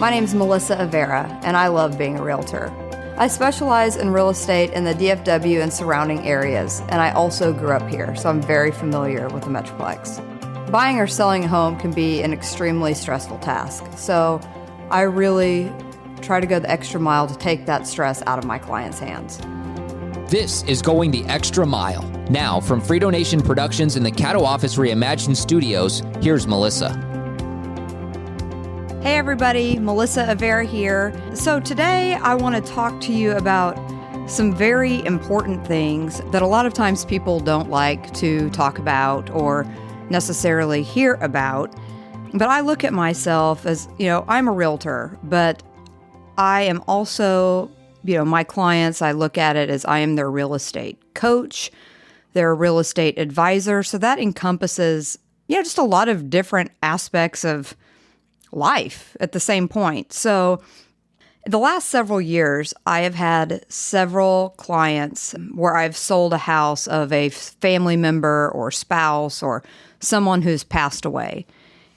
My name's Melissa Avera, and I love being a realtor. I specialize in real estate in the DFW and surrounding areas, and I also grew up here, so I'm very familiar with the Metroplex. Buying or selling a home can be an extremely stressful task, so I really try to go the extra mile to take that stress out of my clients' hands. This is Going the Extra Mile. Now, from Frito Nation Productions in the Caddo Office Reimagined Studios, here's Melissa. Hey everybody, Melissa Avera here. So today I want to talk to you about some very important things that a lot of times people don't like to talk about or necessarily hear about. But I look at myself as, I'm a realtor, but I am also, my clients, I look at it as I am their real estate coach, their real estate advisor. So that encompasses, just a lot of different aspects of life at the same point. So the last several years, I have had several clients where I've sold a house of a family member or spouse or someone who's passed away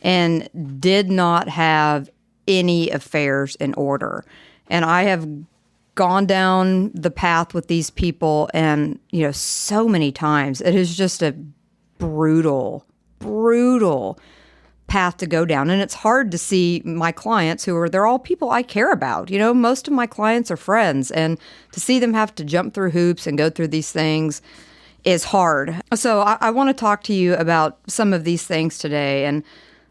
and did not have any affairs in order. And I have gone down the path with these people and, so many times it is just a brutal path to go down. And it's hard to see my clients they're all people I care about. Most of my clients are friends, and to see them have to jump through hoops and go through these things is hard. So I want to talk to you about some of these things today. And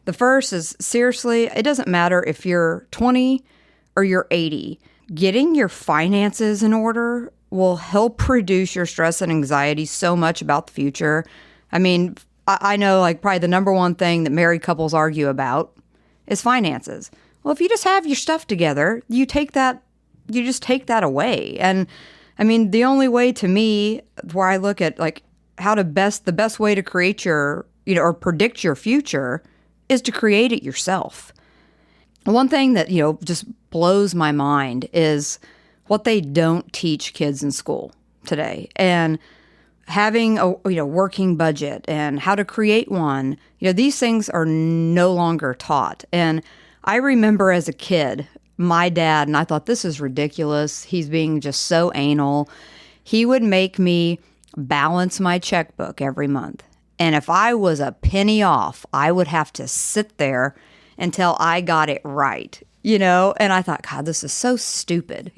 the first is, seriously, it doesn't matter if you're 20 or you're 80. Getting your finances in order will help reduce your stress and anxiety so much about the future. I know probably the number one thing that married couples argue about is finances. Well, if you just have your stuff together, you just take that away. And the only way to me where I look at the best way to create your, or predict your future is to create it yourself. One thing that, just blows my mind is what they don't teach kids in school today. And having a working budget and how to create one, these things are no longer taught. And I remember as a kid, my dad, and I thought, this is ridiculous. He's being just so anal. He would make me balance my checkbook every month. And if I was a penny off, I would have to sit there until I got it right, And I thought, God, this is so stupid.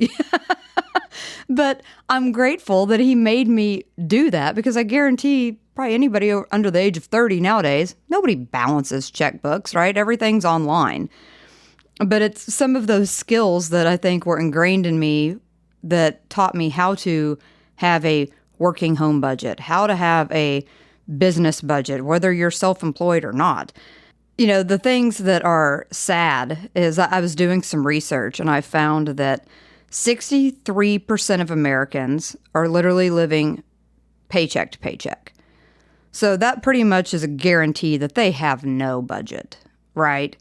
But I'm grateful that he made me do that, because I guarantee probably anybody under the age of 30 nowadays, nobody balances checkbooks, right? Everything's online. But it's some of those skills that I think were ingrained in me that taught me how to have a working home budget, how to have a business budget, whether you're self-employed or not. The things that are sad is I was doing some research and I found that 63% of Americans are literally living paycheck to paycheck. So that pretty much is a guarantee that they have no budget, right?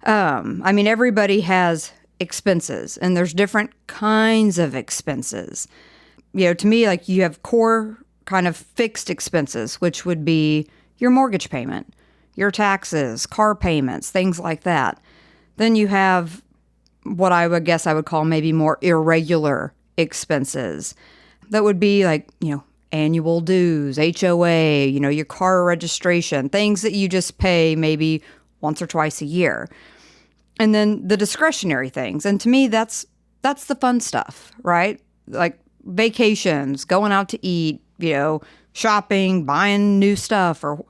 Everybody has expenses, and there's different kinds of expenses. To me, you have core kind of fixed expenses, which would be your mortgage payment, your taxes, car payments, things like that. Then you have what I would call maybe more irregular expenses. That would be annual dues, HOA, your car registration, things that you just pay maybe once or twice a year. And then the discretionary things. And to me, that's the fun stuff, right? Like vacations, going out to eat, shopping, buying new stuff, or,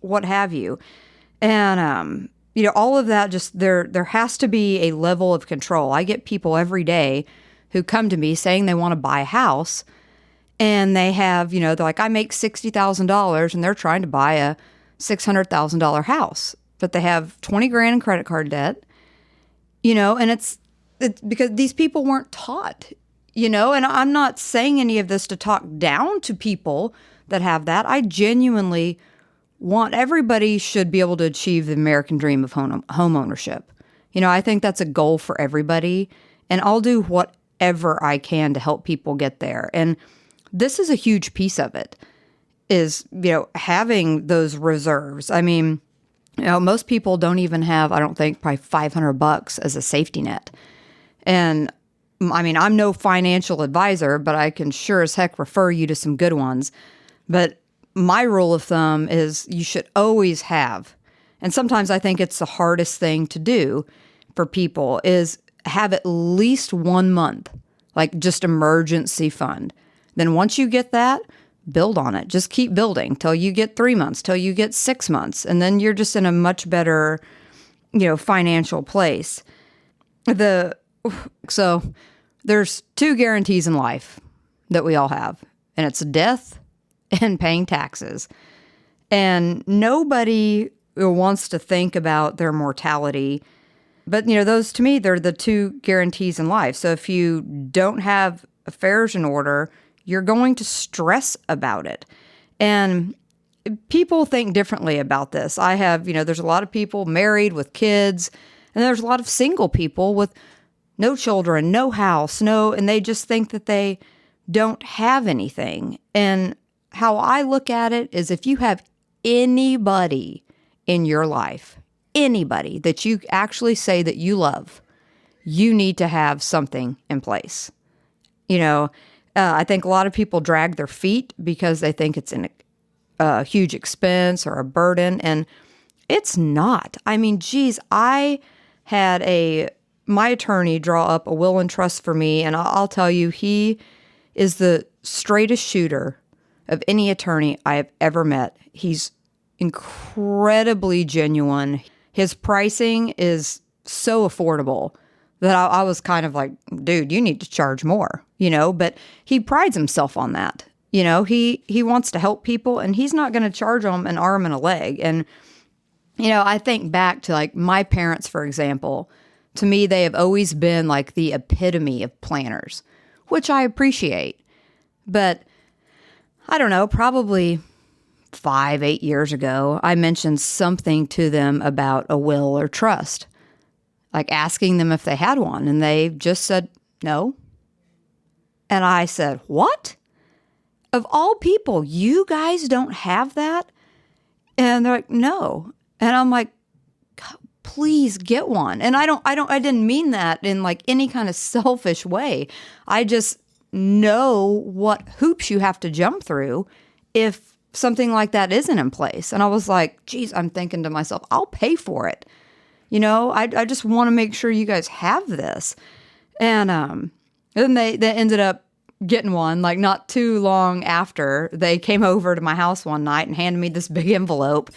what have you. And, all of that, just there has to be a level of control. I get people every day who come to me saying they want to buy a house, and they have, they're like, I make $60,000, and they're trying to buy a $600,000 house, but they have 20 grand in credit card debt, and it's because these people weren't taught, and I'm not saying any of this to talk down to people that have that. I genuinely everybody should be able to achieve the American dream of home ownership. I think that's a goal for everybody, and I'll do whatever I can to help people get there. And this is a huge piece of it, is, having those reserves. Most people don't even have, I don't think, probably $500 as a safety net. And I mean, I'm no financial advisor, but I can sure as heck refer you to some good ones. But my rule of thumb is you should always have, and sometimes I think it's the hardest thing to do for people, is have at least 1 month, like just emergency fund. Then once you get that, build on it. Just keep building till you get 3 months, till you get 6 months. And then you're just in a much better, financial place. So there's 2 guarantees in life that we all have, and it's death and paying taxes. And nobody wants to think about their mortality. But, those to me, they're the 2 guarantees in life. So if you don't have affairs in order, you're going to stress about it. And people think differently about this. I have, there's a lot of people married with kids, and there's a lot of single people with no children, no house, and they just think that they don't have anything. And how I look at it is, if you have anybody in your life, anybody that you actually say that you love, you need to have something in place. I think a lot of people drag their feet because they think it's a huge expense or a burden, and it's not. I mean, geez, I had my attorney draw up a will and trust for me, and I'll tell you, he is the straightest shooter of any attorney I have ever met. He's incredibly genuine. His pricing is so affordable that I was kind of like, dude, you need to charge more, but he prides himself on that. He wants to help people, and he's not going to charge them an arm and a leg. And, I think back to like my parents, for example. To me, they have always been like the epitome of planners, which I appreciate. But I don't know, probably 5-8 years ago, I mentioned something to them about a will or trust, like asking them if they had one, and they just said no. And I said, what? Of all people, you guys don't have that? And they're like, no. And I'm like, please get one. And I didn't mean that in like any kind of selfish way. I just know what hoops you have to jump through if something like that isn't in place. And I was like, geez, I'm thinking to myself, I'll pay for it. I just want to make sure you guys have this. And then they ended up getting one, like not too long after. They came over to my house one night and handed me this big envelope.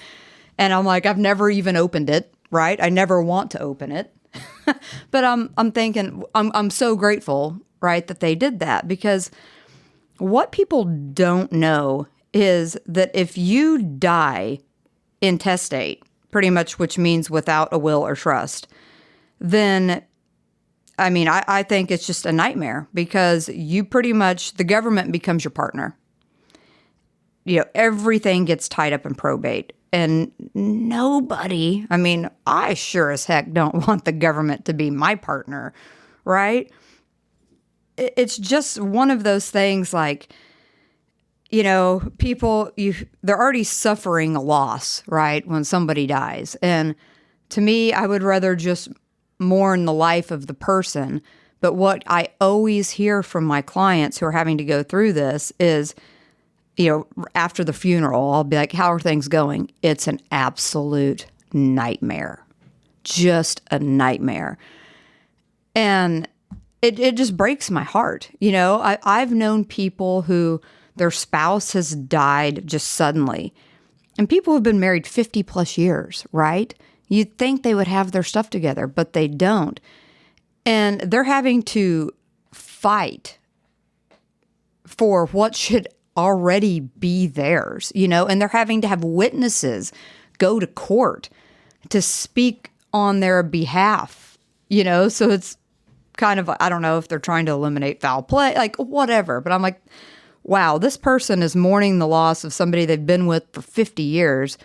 And I'm like, I've never even opened it, right? I never want to open it. But I'm thinking, I'm so grateful, right, that they did that, because what people don't know is that if you die intestate, pretty much, which means without a will or trust, then, I mean, I think it's just a nightmare, because you pretty much, the government becomes your partner. Everything gets tied up in probate. And nobody, I mean, I sure as heck don't want the government to be my partner, right? It's just one of those things like, people, they're already suffering a loss, right, when somebody dies. And to me, I would rather just mourn the life of the person. But what I always hear from my clients who are having to go through this is, after the funeral, I'll be like, how are things going? It's an absolute nightmare. Just a nightmare. And it just breaks my heart. I've known people who their spouse has died just suddenly. And people have been married 50 plus years, right? You'd think they would have their stuff together, but they don't. And they're having to fight for what should already be theirs, and they're having to have witnesses go to court to speak on their behalf, so it's kind of, I don't know if they're trying to eliminate foul play, like whatever, but I'm like, wow, this person is mourning the loss of somebody they've been with for 50 years,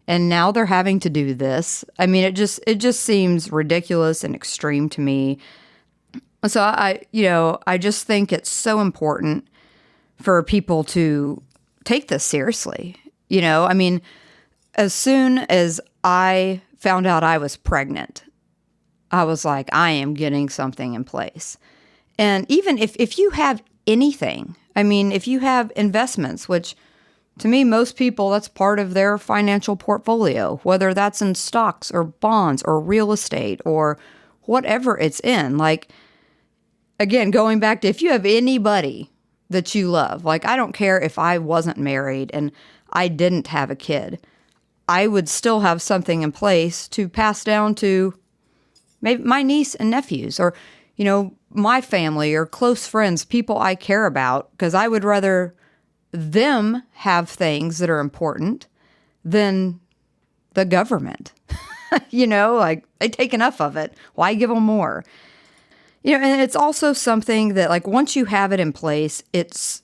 and now they're having to do this. I mean, it just seems ridiculous and extreme to me. So I just think it's so important for people to take this seriously. I mean, as soon as I found out I was pregnant, I was like, I am getting something in place. And even if you have anything, I mean, if you have investments, which to me, most people, that's part of their financial portfolio, whether that's in stocks or bonds or real estate or whatever it's in. Like, again, going back to if you have anybody that you love, like, I don't care if I wasn't married and I didn't have a kid, I would still have something in place to pass down to maybe my niece and nephews or, my family or close friends, people I care about, because I would rather them have things that are important than the government. Like, they take enough of it. Why give them more? And it's also something that, like, once you have it in place, it's,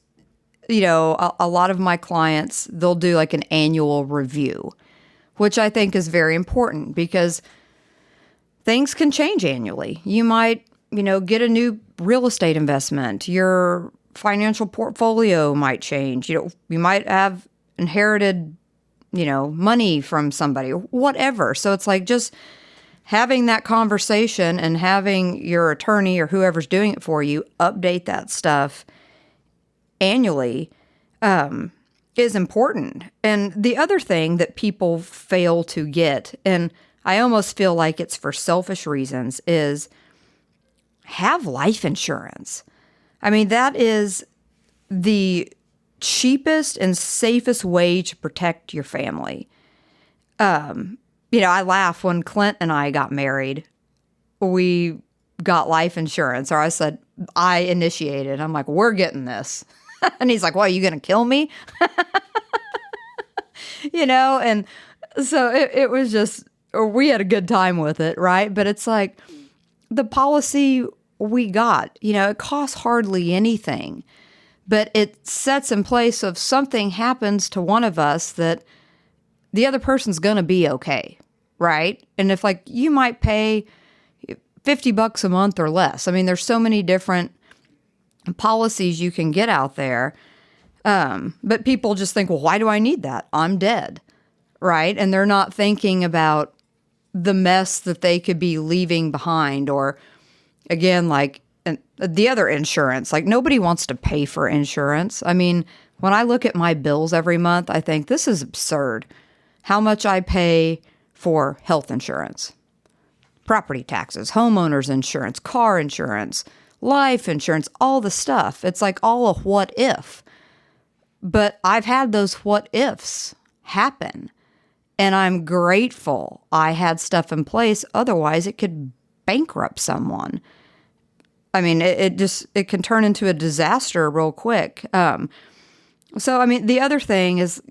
a lot of my clients, they'll do like an annual review, which I think is very important because things can change annually. You might, get a new real estate investment. Your financial portfolio might change. You might have inherited, money from somebody or whatever. So it's like just having that conversation and having your attorney or whoever's doing it for you update that stuff annually is important. And the other thing that people fail to get, and I almost feel like it's for selfish reasons, is have life insurance. I mean, that is the cheapest and safest way to protect your family. I laugh when Clint and I got married, we got life insurance, or I said, I initiated. I'm like, we're getting this. And he's like, well, are you going to kill me? And so it was just, we had a good time with it, right? But it's like the policy we got, it costs hardly anything, but it sets in place if something happens to one of us that the other person's going to be okay, right? And if, like, you might pay $50 a month or less. I mean, there's so many different policies you can get out there. But people just think, well, why do I need that? I'm dead, right? And they're not thinking about the mess that they could be leaving behind. Or again, like the other insurance, like nobody wants to pay for insurance. I mean, when I look at my bills every month, I think this is absurd. How much I pay for health insurance, property taxes, homeowners insurance, car insurance, life insurance, all the stuff. It's like all a what if. But I've had those what ifs happen. And I'm grateful I had stuff in place. Otherwise, it could bankrupt someone. I mean, it can turn into a disaster real quick. So, I mean, the other thing is,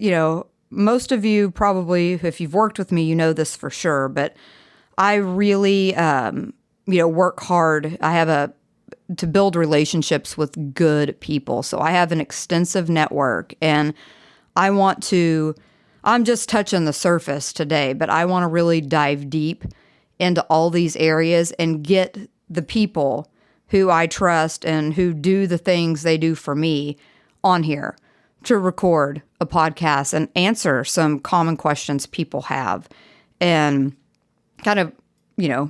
most of you probably, if you've worked with me, you know this for sure. But I really, work hard. I have to build relationships with good people. So I have an extensive network, and I'm just touching the surface today, but I want to really dive deep into all these areas and get the people who I trust and who do the things they do for me on here to record a podcast and answer some common questions people have and kind of,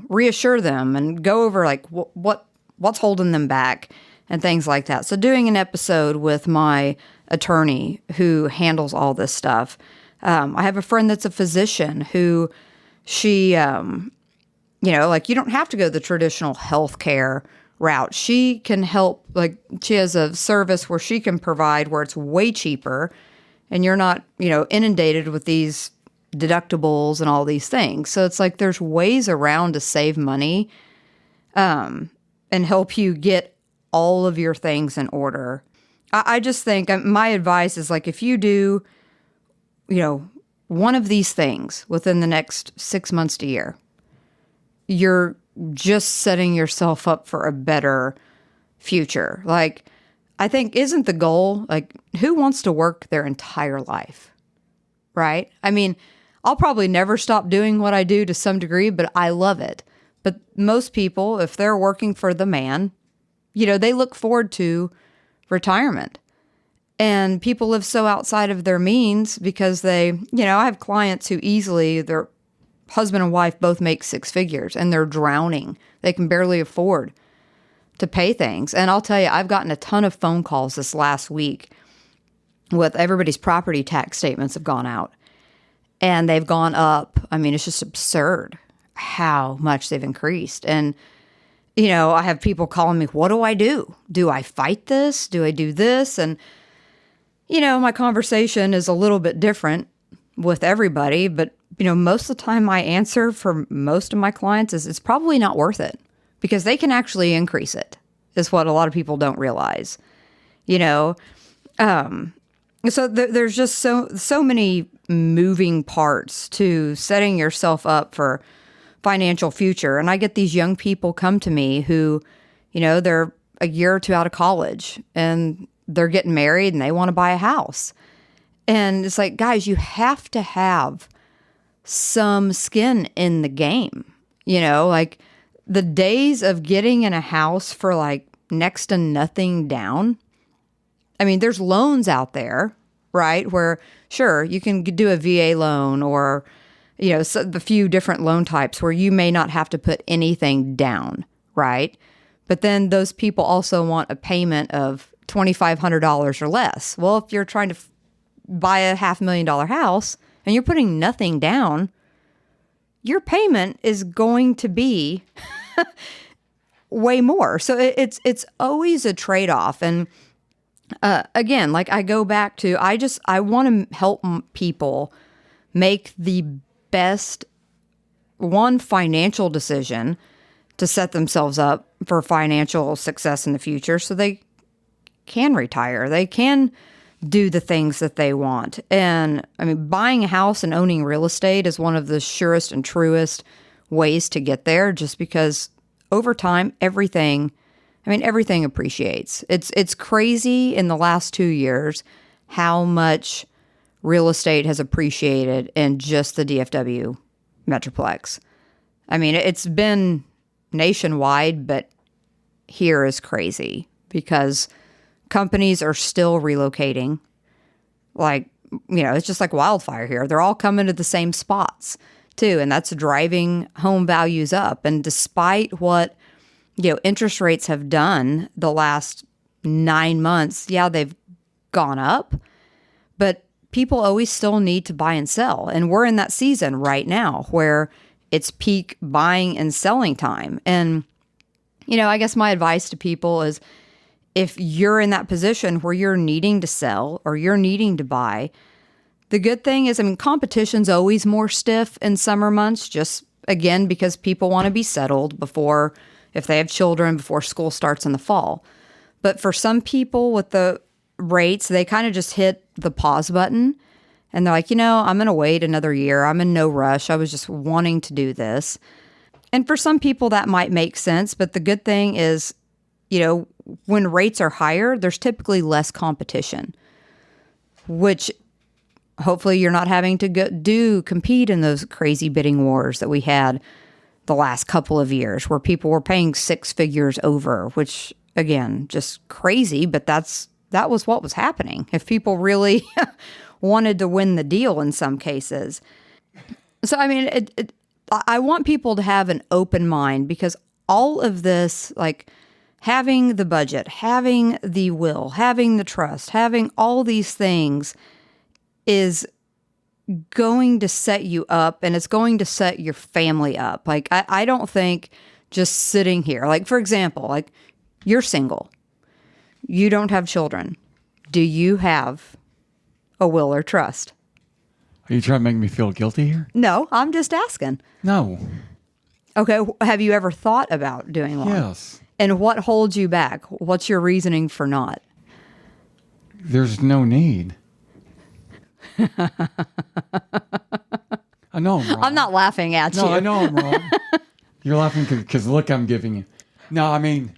reassure them and go over like what's holding them back and things like that. So doing an episode with my attorney who handles all this stuff. I have a friend that's a physician who she, you don't have to go the traditional healthcare route. She can help, like she has a service where she can provide where it's way cheaper and you're not, inundated with these deductibles and all these things. So it's like there's ways around to save money and help you get all of your things in order. I just think my advice is like if you do, one of these things within the next 6 months to a year, you're just setting yourself up for a better future. Like, I think isn't the goal, like, who wants to work their entire life, right? I mean, I'll probably never stop doing what I do to some degree, but I love it. But most people, if they're working for the man, they look forward to retirement. And people live so outside of their means because I have clients who easily, they're husband and wife both make six figures and they're drowning. They can barely afford to pay things. And I'll tell you, I've gotten a ton of phone calls this last week with everybody's property tax statements have gone out and they've gone up. I mean, it's just absurd how much they've increased. And, you know, I have people calling me, what do I do? Do I fight this? Do I do this? And, you know, my conversation is a little bit different with everybody, but, you know, most of the time my answer for most of my clients is it's probably not worth it because they can actually increase it, is what a lot of people don't realize, you know. So there's just so many moving parts to setting yourself up for financial future. And I get these young people come to me who, you know, they're a year or two out of college and they're getting married and they want to buy a house. And it's like, guys, you have to have some skin in the game. You know, like the days of getting in a house for like next to nothing down. I mean, there's loans out there, right? Where sure, you can do a VA loan or, you know, so the few different loan types where you may not have to put anything down, right? But then those people also want a payment of $2,500 or less. Well, if you're trying to buy a $500,000 house and you're putting nothing down, your payment is going to be way more. So it's always a trade-off. And again, like I go back to, I want to help people make the best financial decision to set themselves up for financial success in the future so they can retire. They can do the things that they want. And I mean, buying a house and owning real estate is one of the surest and truest ways to get there, just because over time, everything appreciates. It's crazy in the last 2 years how much real estate has appreciated in just the DFW Metroplex. I mean, it's been nationwide, but here is crazy because companies are still relocating. Like, you know, it's just like wildfire here. They're all coming to the same spots too, and that's driving home values up. And despite what, you know, interest rates have done the last 9 months, yeah, they've gone up, but people always still need to buy and sell. And we're in that season right now where it's peak buying and selling time. And, you know, I guess my advice to people is if you're in that position where you're needing to sell or you're needing to buy, the good thing is, I mean, competition's always more stiff in summer months, just again, because people want to be settled before, if they have children, before school starts in the fall. But for some people with the rates, they kind of just hit the pause button and they're like, you know, I'm going to wait another year. I'm in no rush. I was just wanting to do this. And for some people that might make sense. But the good thing is, you know, when rates are higher, there's typically less competition, which hopefully you're not having to compete in those crazy bidding wars that we had the last couple of years where people were paying six figures over, which again, just crazy, but that was what was happening if people really wanted to win the deal in some cases. So, I mean, I want people to have an open mind because all of this, like having the budget, having the will, having the trust, having all these things is going to set you up and it's going to set your family up. Like, I don't think just sitting here, like, for example, like you're single, you don't have children. Do you have a will or trust? Are you trying to make me feel guilty here? No, I'm just asking. No. Okay. Have you ever thought about doing one? Yes. And what holds you back? What's your reasoning for not? There's no need. I know I'm wrong. I'm not laughing at you. No, I know I'm wrong. You're laughing because the look I'm giving you. No, I mean,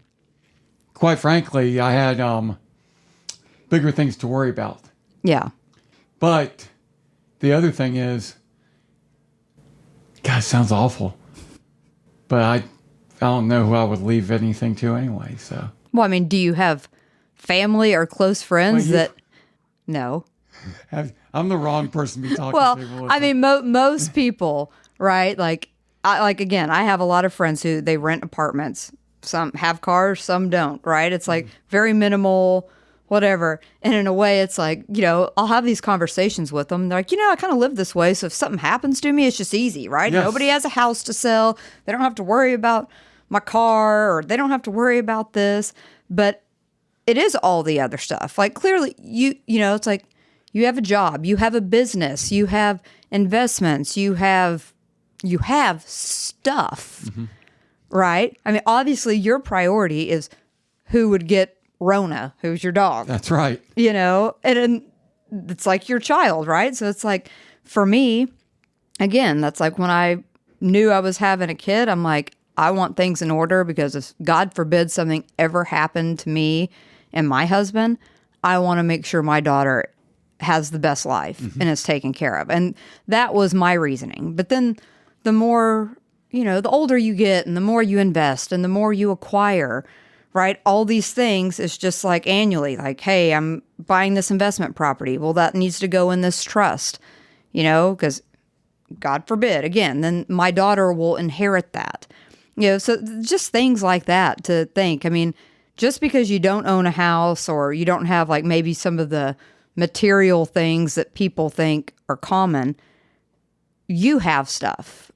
quite frankly, I had bigger things to worry about. Yeah. But the other thing is, God, it sounds awful. But I don't know who I would leave anything to anyway, so. Well, I mean, do you have family or close friends that... No. I'm the wrong person to be talking Well, to. I mean, most people right? Again, I have a lot of friends who they rent apartments. Some have cars, some don't, right? It's like very minimal, whatever. And in a way, it's like, I'll have these conversations with them. They're like, I kind of live this way. So if something happens to me, it's just easy, right? Yes. Nobody has a house to sell. They don't have to worry about my car, or they don't have to worry about this. But it is all the other stuff. Like clearly, it's like you have a job, you have a business, you have investments, you have stuff, right? I mean, obviously your priority is who would get Rona, who's your dog. That's right. And it's like your child, right? So it's like, for me, again, that's like when I knew I was having a kid, I'm like, I want things in order, because if God forbid something ever happened to me and my husband, I want to make sure my daughter has the best life and is taken care of. And that was my reasoning. But then the more, the older you get and the more you invest and the more you acquire, right? All these things is just like annually, like, hey, I'm buying this investment property. Well, that needs to go in this trust, because God forbid, again, then my daughter will inherit that. So just things like that to think. I mean, just because you don't own a house or you don't have like maybe some of the material things that people think are common, you have stuff,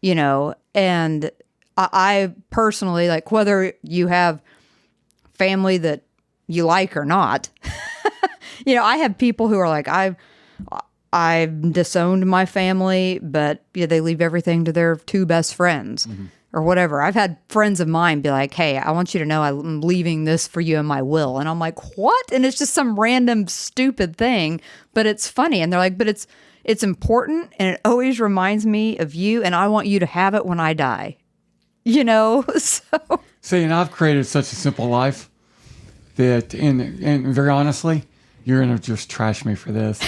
and I personally, like, whether you have family that you like or not, I have people who are like, I've disowned my family, but they leave everything to their two best friends. Or whatever. I've had friends of mine be like, hey, I want you to know I'm leaving this for you in my will. And I'm like, what? And it's just some random stupid thing, but it's funny. And they're like, but it's important, and it always reminds me of you, and I want you to have it when I die. So. See, and I've created such a simple life that, and very honestly, you're going to just trash me for this.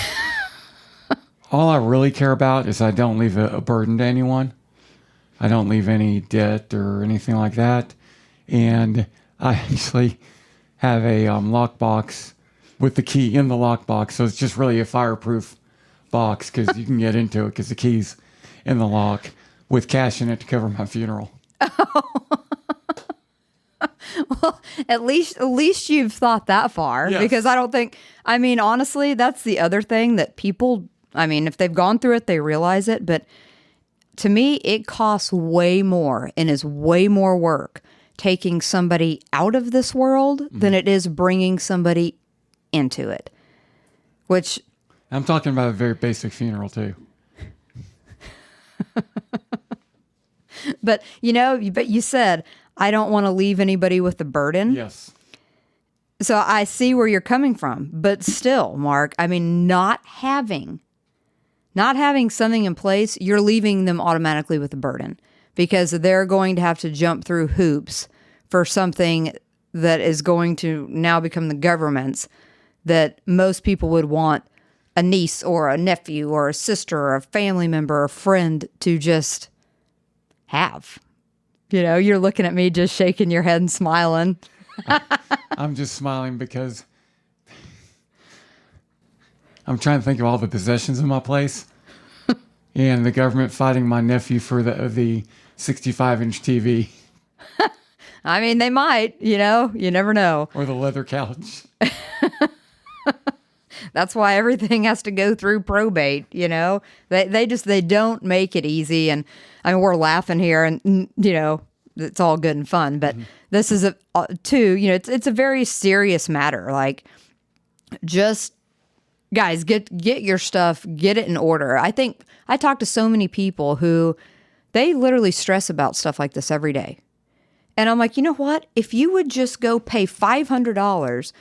All I really care about is I don't leave a burden to anyone. I don't leave any debt or anything like that. And I actually have a lockbox with the key in the lockbox. So it's just really a fireproof box, because you can get into it because the key's in the lock, with cash in it to cover my funeral. Well, at least you've thought that far. Yes. Because I don't think, honestly, that's the other thing that people, if they've gone through it, they realize it. But to me, it costs way more and is way more work taking somebody out of this world than it is bringing somebody into it. Which, I'm talking about a very basic funeral too. but you said, I don't want to leave anybody with a burden. Yes. So I see where you're coming from, but still, Mark, not having something in place, you're leaving them automatically with a burden, because they're going to have to jump through hoops for something that is going to now become the government's, that most people would want a niece or a nephew or a sister or a family member or a friend to just have. You're looking at me just shaking your head and smiling. I'm just smiling because I'm trying to think of all the possessions in my place, and the government fighting my nephew for the 65-inch TV. They might, you never know. Or the leather couch. That's why everything has to go through probate, They don't make it easy. And we're laughing here, and, it's all good and fun. But this is it's a very serious matter. Like, just, guys, get your stuff, get it in order. I think I talk to so many people who they literally stress about stuff like this every day. And I'm like, you know what? If you would just go pay $500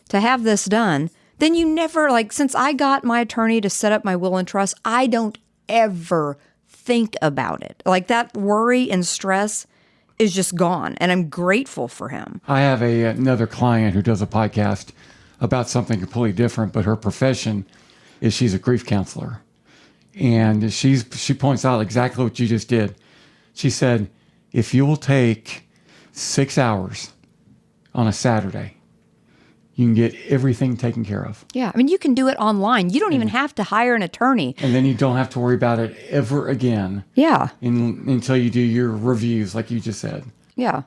to have this done, then you never, since I got my attorney to set up my will and trust, I don't ever think about it. Like, that worry and stress is just gone. And I'm grateful for him. I have another client who does a podcast about something completely different, but her profession is she's a grief counselor. And she points out exactly what you just did. She said, if you will take 6 hours on a Saturday you can get everything taken care of. Yeah. I mean, you can do it online. You don't even have to hire an attorney. And then you don't have to worry about it ever again. Yeah. Until you do your reviews, like you just said. Yeah.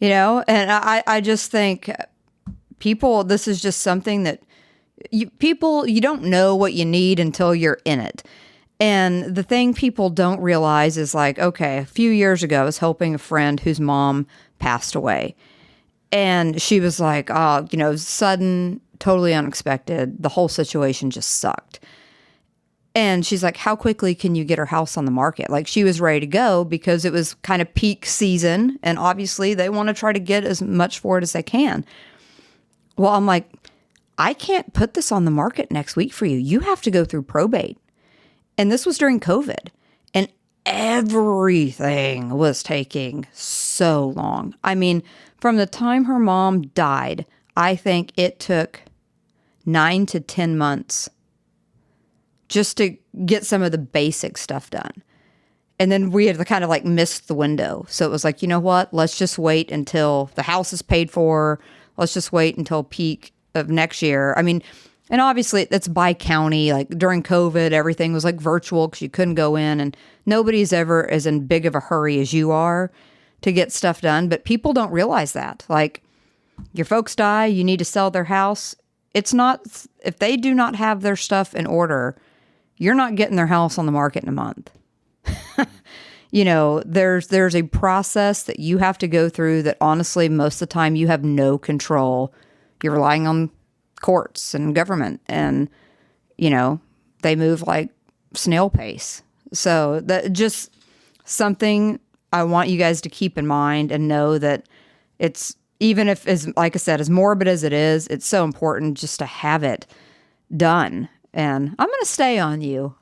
You know, and I just think people, this is just something that you don't know what you need until you're in it. And the thing people don't realize is like, okay, a few years ago, I was helping a friend whose mom passed away. And she was like, oh, you know, sudden, totally unexpected. The whole situation just sucked. And she's like, how quickly can you get her house on the market? Like, she was ready to go because it was kind of peak season. And obviously they want to try to get as much for it as they can. Well, I'm like, I can't put this on the market next week for you. You have to go through probate. And this was during COVID. And everything was taking so long. I mean, from the time her mom died, I think it took 9 to 10 months just to get some of the basic stuff done. And then we had to kind of like missed the window. So it was like, you know what? Let's just wait until the house is paid for. Let's just wait until peak of next year. I mean, and obviously it's by county. Like during COVID, everything was like virtual because you couldn't go in, and nobody's ever as in big of a hurry as you are to get stuff done. But people don't realize that. Like, your folks die, you need to sell their house. It's not, if they do not have their stuff in order, you're not getting their house on the market in a month. You know, there's a process that you have to go through that honestly, most of the time you have no control. You're relying on courts and government, and, you know, they move like snail pace. So that just something I want you guys to keep in mind and know that it's, even if, as like I said, as morbid as it is, it's so important just to have it done. And I'm going to stay on you.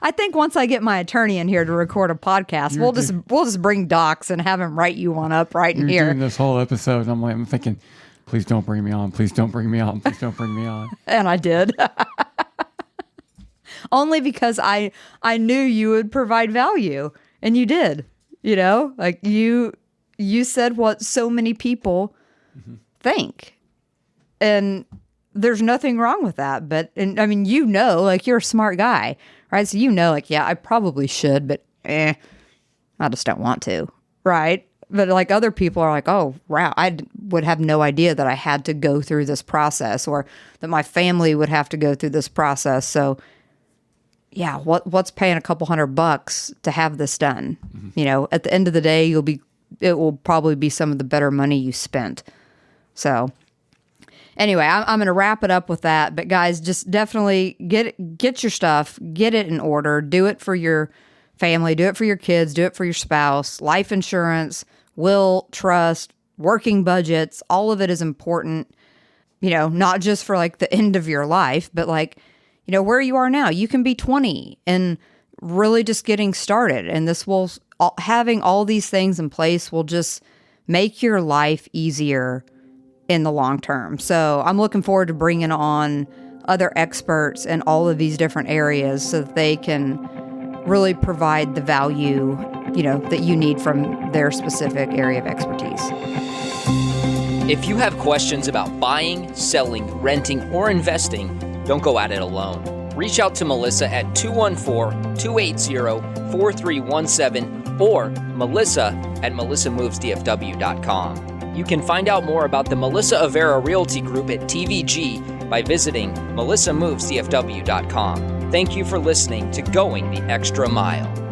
I think once I get my attorney in here to record a podcast, we'll just bring docs and have him write you one up right in here. Doing this whole episode, I'm thinking, please don't bring me on. Please don't bring me on. Please don't bring me on. And I did. Only because I knew you would provide value, and you did. You know, like you said what so many people think, and there's nothing wrong with that. But, and I mean, you know, like, you're a smart guy, right? So you know, like, yeah, I probably should, but I just don't want to, right? But like, other people are like, oh, wow, I would have no idea that I had to go through this process, or that my family would have to go through this process. So yeah, what's paying a couple $100 to have this done? You know, at the end of the day, it will probably be some of the better money you spent. So anyway, I'm going to wrap it up with that. But guys, just definitely get your stuff, get it in order, do it for your family, do it for your kids, do it for your spouse. Life insurance, will, trust, working budgets, all of it is important, you know, not just for like the end of your life, but like, you know, where you are now. You can be 20 and really just getting started. And this will, having all these things in place will just make your life easier in the long term. So I'm looking forward to bringing on other experts in all of these different areas so that they can really provide the value, you know, that you need from their specific area of expertise. If you have questions about buying, selling, renting, or investing, don't go at it alone. Reach out to Melissa at 214-280-4317 or melissa@melissamovesdfw.com. You can find out more about the Melissa Avera Realty Group at TVG by visiting melissamovesdfw.com. Thank you for listening to Going the Extra Mile.